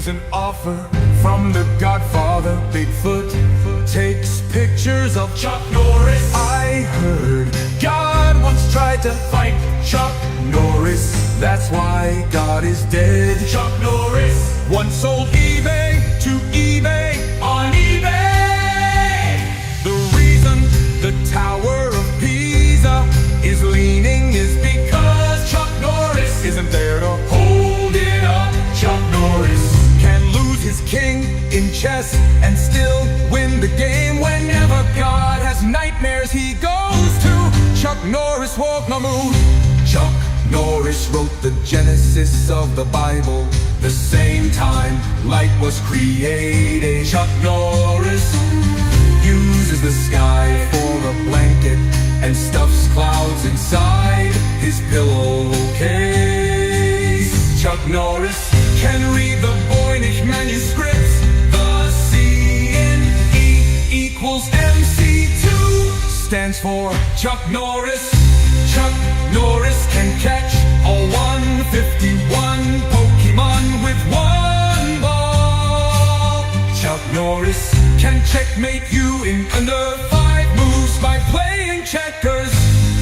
receives an offer from the Godfather. Bigfoot takes pictures of Chuck Norris. I heard God once tried to fight Chuck Norris. That's why God is dead. Chuck Norris once sold eBay to eBay on eBay. The reason the Tower of Pisa is leaning is because Chuck Norris isn't there to hold it up. Chuck Norris can lose his king in chess and still win the game. Whenever God has nightmares, he goes to Chuck Norris walk no mood. Chuck Norris wrote the Genesis of the Bible, the same time light was created. Chuck Norris uses the sky for a blanket and stuffs clouds inside his pillowcase. Chuck Norris can read the Voynich manuscripts. The C in E equals MC2 stands for Chuck Norris. Chuck Norris can catch all 151 Pokemon with one ball. Chuck Norris can checkmate you in under 5 moves by playing checkers.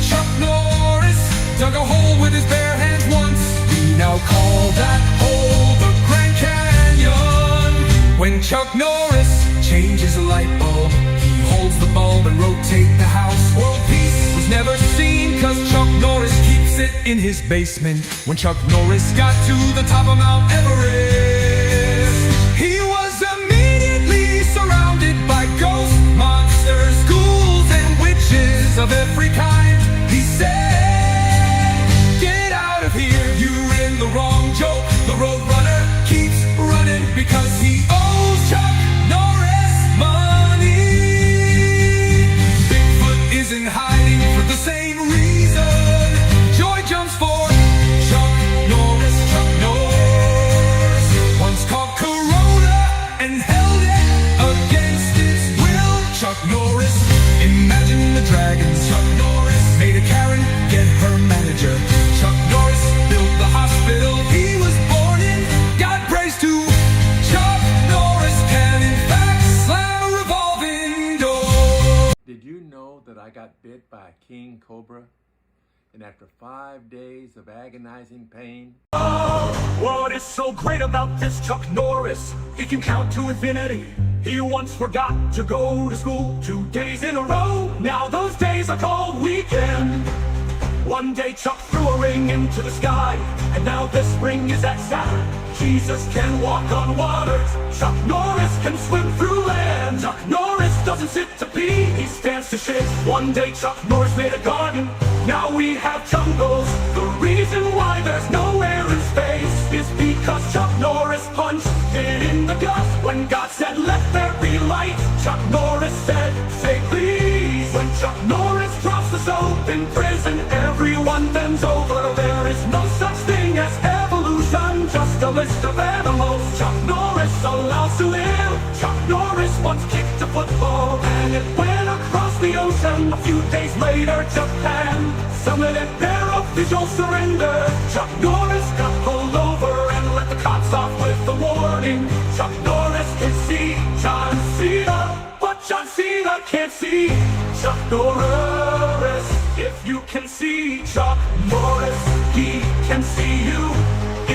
Chuck Norris dug a hole with his bare hands once. We now call that hole the Grand Canyon. When Chuck Norris changes a light bulb, he holds the bulb and rotates the house. World peace was never seen, cause Chuck Norris keeps it in his basement. When Chuck Norris got to the top of Mount Everest, he was immediately surrounded by ghosts, monsters, ghouls, and witches of every kind. He said, "Get out of here, you're in the wrong joke." The Roadrunner keeps running because he owes Chuck Norris money. Bigfoot is in hiding for the same reason. Joy jumps for Chuck Norris. Chuck Norris once caught Corona and held it against his will. Chuck Norris imagined the dragons. Chuck Norris made a Karen get her manager. Chuck Norris built the hospital he was born in. God praise to Chuck Norris can in fact slam a revolving door. Did you know that I got bit by a king cobra? And after 5 days of agonizing pain, What is so great about this Chuck Norris? He can count to infinity. He once forgot to go to school 2 days in a row. Now those days are called weekend. One day Chuck threw a ring into the sky, and now this ring is at Saturn. Jesus can walk on waters. Chuck Norris can swim through land. Chuck Norris doesn't sit to pee, he stands to shit. One day Chuck Norris made a garden. Now we have jungles. The reason why there's no air in space is because Chuck Norris punched it in the gut. When God said, "Let there be light," Chuck Norris said, "Say please." When Chuck Norris drops the soap in prison, everyone bends over. There is no such thing as evolution, just a list of animals Chuck Norris allows to live. Chuck Norris once kicked a football and it went across the ocean. A few days later, Japan summited their official surrender. Chuck Norris got pulled over and let the cops off with a warning. Chuck Norris can see John Cena, but John Cena can't see Chuck Norris. If you can see Chuck Norris, he can see you.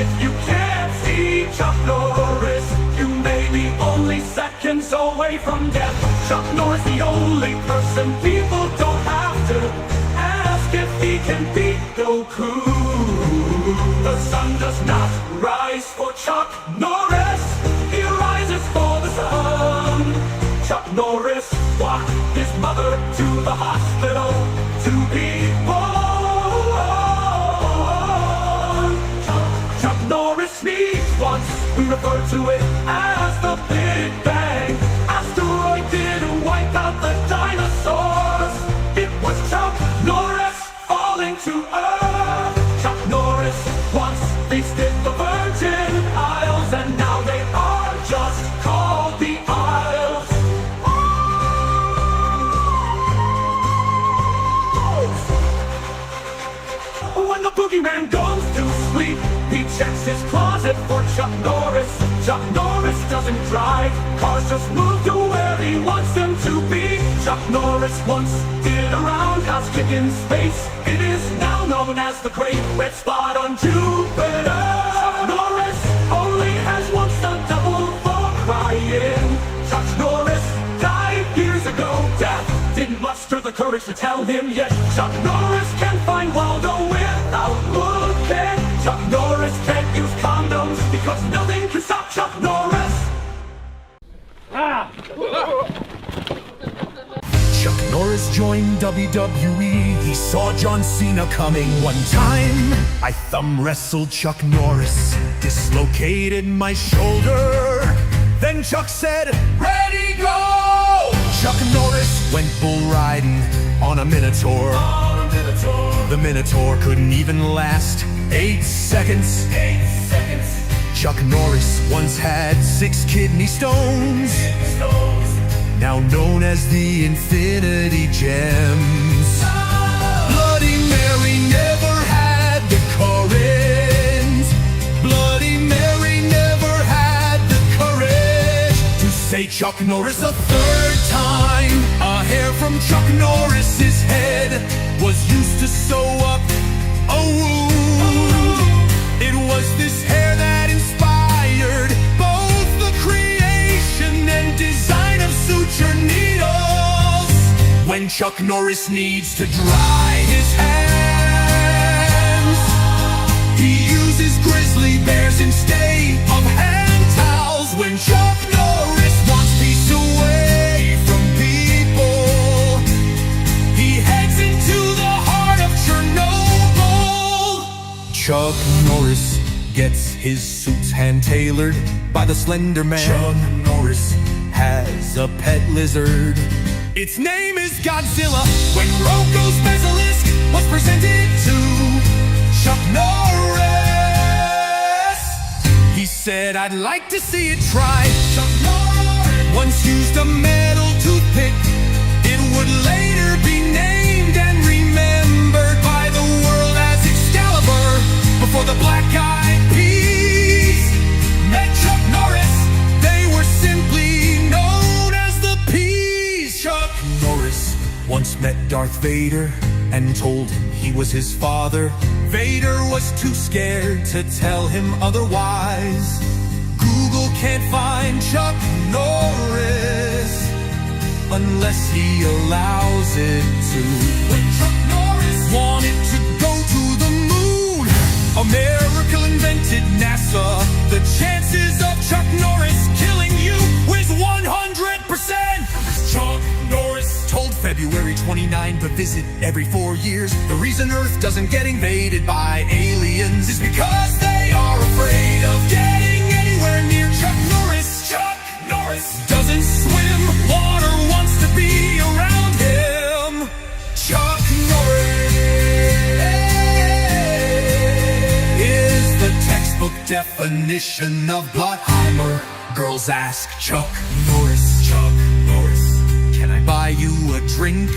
If you can't see Chuck Norris, you may be only seconds away from death. Chuck Norris, the only person people don't have to ask if he can beat Goku. The sun does not rise for Chuck Norris, he rises for the sun. Chuck Norris walked his mother to the hospital to be born. Chuck Norris sneezed once, we refer to it as the Big Bang. Asteroid didn't wipe out the dinosaurs, it was Chuck Norris falling to Earth. Chuck Norris once feasted the Virgin Isles, and now they are just called the Isles. When the boogeyman goes to sleep, he checks his closet for Chuck Norris. Chuck Norris Norris just moved to where he wants them to be. Chuck Norris once did a roundhouse kick in space. It is now known as the Great Wet Spot on Jupiter. Chuck Norris only has once a double for crying. Chuck Norris died years ago. Death didn't muster the courage to tell him yet. Chuck Norris can't find Waldo without looking. Chuck Norris can't use condoms because nothing can stop Chuck Norris. Chuck Norris joined WWE. He saw John Cena coming. One time, I thumb wrestled Chuck Norris, dislocated my shoulder. Then Chuck said, "Ready, go!" Chuck Norris went bull riding on a Minotaur. The Minotaur couldn't even last 8 seconds. Chuck Norris once had 6 kidney stones, now known as the Infinity Gems. Bloody Mary never had the current. Bloody Mary never had the courage to say Chuck Norris a third time. A hair from Chuck Norris's head was used to sew up a wound. It was this hair that inspired both the creation and design of suture needles. When Chuck Norris needs to dry his hands, he uses grizzly bears instead of hand towels. When Chuck Norris wants peace away from people, he heads into the heart of Chernobyl. Chuck Norris gets his suits hand-tailored by the Slender Man. Chuck Norris has a pet lizard. Its name is Godzilla. When Roko's Basilisk was presented to Chuck Norris, he said, "I'd like to see it try." Chuck Norris once used a metal toothpick. It would later be named and remembered by the world as Excalibur. Before the Black Eyed Peas met Chuck Norris, they were simply known as the Peas. Chuck Norris once met Darth Vader and told him he was his father. Vader was too scared to tell him otherwise. Google can't find Chuck Norris unless he allows it to. When Chuck Norris wanted to go to the moon, America invented NASA. The chances of Chuck Norris killing you is 100%. Chuck Norris told February 29 to visit every 4 years. The reason Earth doesn't get invaded by aliens is because they are afraid of getting anywhere near Chuck Norris. Chuck Norris doesn't swim. Water wants to be around him. Chuck Norris is the textbook definition of Blottheimer. Girls ask Chuck Norris, "Chuck Norris, can I buy you a drink?"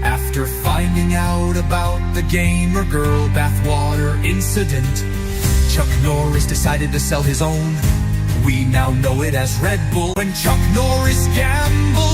After finding out about the gamer girl bathwater incident, Chuck Norris decided to sell his own. We now know it as Red Bull. When Chuck Norris gambled